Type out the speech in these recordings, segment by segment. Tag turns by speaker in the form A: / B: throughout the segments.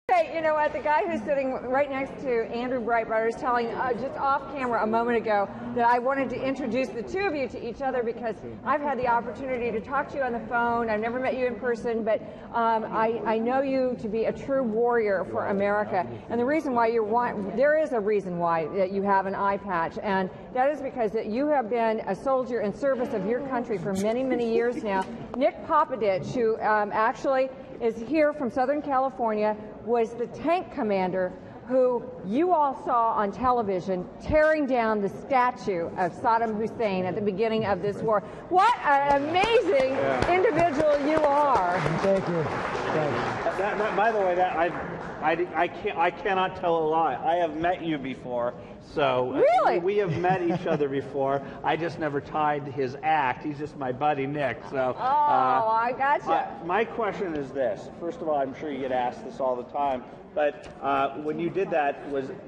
A: Hey, you know what? The guy who's sitting right next to Andrew Breitbart was telling just off camera a moment ago that I wanted to introduce the two of you to each other because I've had the opportunity to talk to you on the phone. I've never met you in person, but I know you to be a true warrior for America. And the reason why there is a reason why that you have an eye patch, and that is because that you have been a soldier in service of your country for many, many years now. Nick Popaditch, who actually is here from Southern California, was the tank commander who you all saw on television tearing down the statue of Saddam Hussein at the beginning of this war. What an amazing individual you are.
B: Thank you. Thanks.
C: By the way, I cannot tell a lie. I have met you before. So
A: really?
C: We have met each other before. I just never tied his act. He's just my buddy Nick. So
A: I gotcha.
C: My question is this. First of all, I'm sure you get asked this all the time, but when you did that,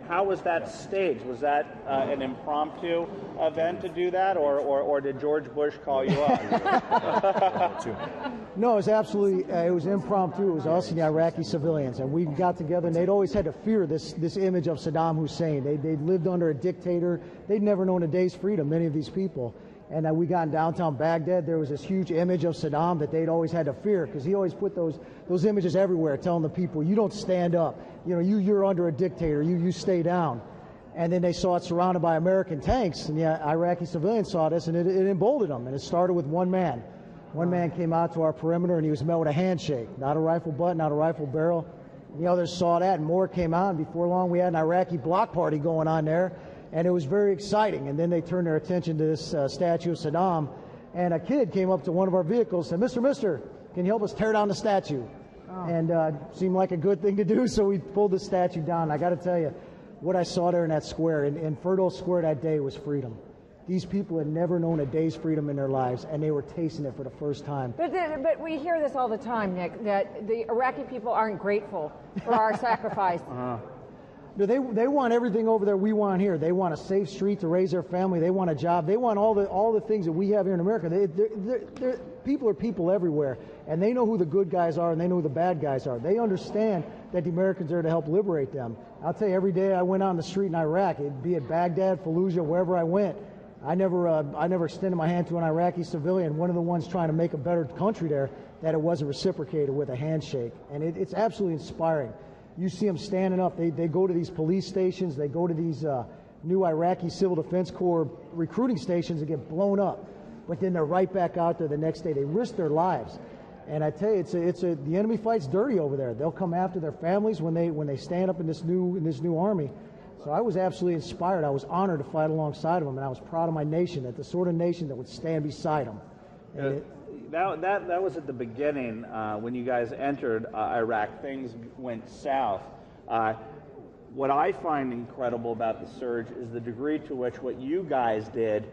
C: how was that staged? Was that an impromptu event to do that, or did George Bush call you up?
B: No, it was absolutely, it was impromptu. It was us and the Iraqi civilians, and we got together, and they'd always had to fear this image of Saddam Hussein. They'd lived under a dictator. They'd never known a day's freedom, many of these people. And we got in downtown Baghdad. There was this huge image of Saddam that they'd always had to fear, because he always put those images everywhere, telling the people, you don't stand up. You know, you're under a dictator. You stay down. And then they saw it surrounded by American tanks, and the Iraqi civilians saw this, and it emboldened them. And it started with one man. One man came out to our perimeter, and he was met with a handshake, not a rifle butt, not a rifle barrel. And the others saw that, and more came out. And before long, we had an Iraqi block party going on there. And it was very exciting. And then they turned their attention to this statue of Saddam. And a kid came up to one of our vehicles and said, Mister, can you help us tear down the statue? Oh. And seemed like a good thing to do, so we pulled the statue down. I got to tell you, what I saw there in that square, in Fertile Square that day, was freedom. These people had never known a day's freedom in their lives, and they were tasting it for the first time.
A: But we hear this all the time, Nick, that the Iraqi people aren't grateful for our sacrifice.
B: They want everything over there we want here. They want a safe street to raise their family. They want a job. They want all the things that we have here in America. People are people everywhere, and they know who the good guys are and they know who the bad guys are. They understand that the Americans are there to help liberate them. I'll tell you, every day I went out on the street in Iraq, be it Baghdad, Fallujah, wherever I went, I never extended my hand to an Iraqi civilian, one of the ones trying to make a better country there, that it wasn't reciprocated with a handshake. And it's absolutely inspiring. You see them standing up. They go to these police stations. They go to these new Iraqi Civil Defense Corps recruiting stations and get blown up. But then they're right back out there the next day. They risk their lives. And I tell you, the enemy fights dirty over there. They'll come after their families when they stand up in this new army. So I was absolutely inspired. I was honored to fight alongside of them, and I was proud of my nation, that the sort of nation that would stand beside them.
C: That was at the beginning when you guys entered Iraq. Things went south. What I find incredible about the surge is the degree to which what you guys did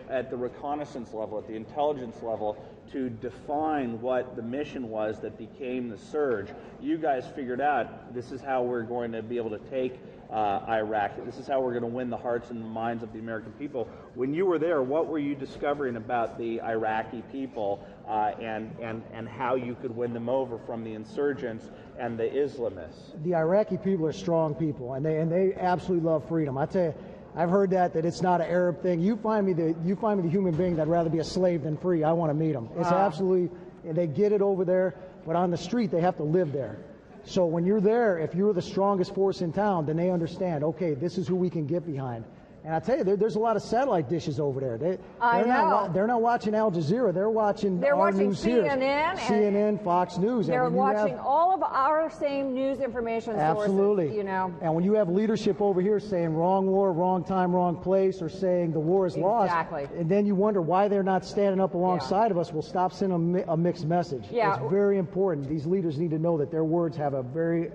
C: at the reconnaissance level, at the intelligence level, to define what the mission was that became the surge. You guys figured out, this is how we're going to be able to take Iraq. This is how we're going to win the hearts and the minds of the American people. When you were there, what were you discovering about the Iraqi people and how you could win them over from the insurgents and the Islamists?
B: The Iraqi people are strong people, and they absolutely love freedom. I tell you, I've heard that it's not an Arab thing. You find me the human being that'd rather be a slave than free. I want to meet them. It's absolutely, they get it over there, but on the street they have to live there. So when you're there, if you're the strongest force in town, then they understand, okay, this is who we can get behind. And I tell you, there's a lot of satellite dishes over there. They're not watching Al Jazeera. They're watching our news here. CNN, Fox News.
A: They're watching all of our same news information sources.
B: Absolutely.
A: You know.
B: And when you have leadership over here saying wrong war, wrong time, wrong place, or saying the war is lost, and then you wonder why they're not standing up alongside of us, we'll stop sending a mixed message. Yeah. It's very important. These leaders need to know that their words have a very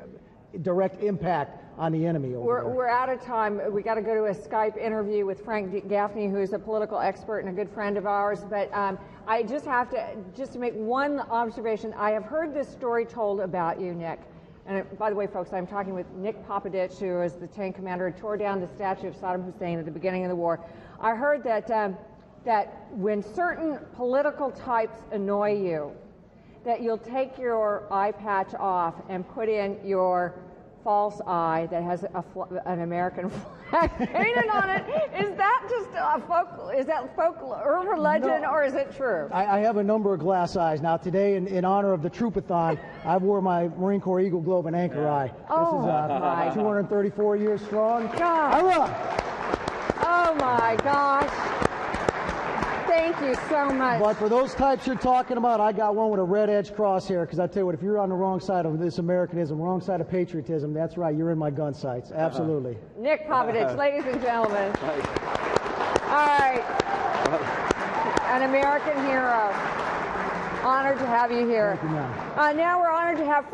B: direct impact on the enemy over there.
A: We're out of time. We got to go to a Skype interview with Frank Gaffney, who's a political expert and a good friend of ours. But I just have to make one observation. I have heard this story told about you, Nick. And by the way, folks, I'm talking with Nick Popaditch, who is the tank commander who tore down the statue of Saddam Hussein at the beginning of the war. I heard that when certain political types annoy you, that you'll take your eye patch off and put in your false eye that has an American flag painted on it. Is that just a folklore urban legend, or is it true?
B: I have a number of glass eyes. Now today, in honor of the Troopathon, I wore my Marine Corps Eagle Globe and Anchor Eye.
A: Oh,
B: this is 234 years strong.
A: God. Oh my gosh. Thank you so much.
B: But for those types you're talking about, I got one with a red edge crosshair, because I tell you what, if you're on the wrong side of this Americanism, wrong side of patriotism, that's right, you're in my gun sights. Absolutely.
A: Nick Popaditch, ladies and gentlemen. All right. An American hero. Honored to have you here.
B: Thank you, ma'am.
A: Now we're honored to have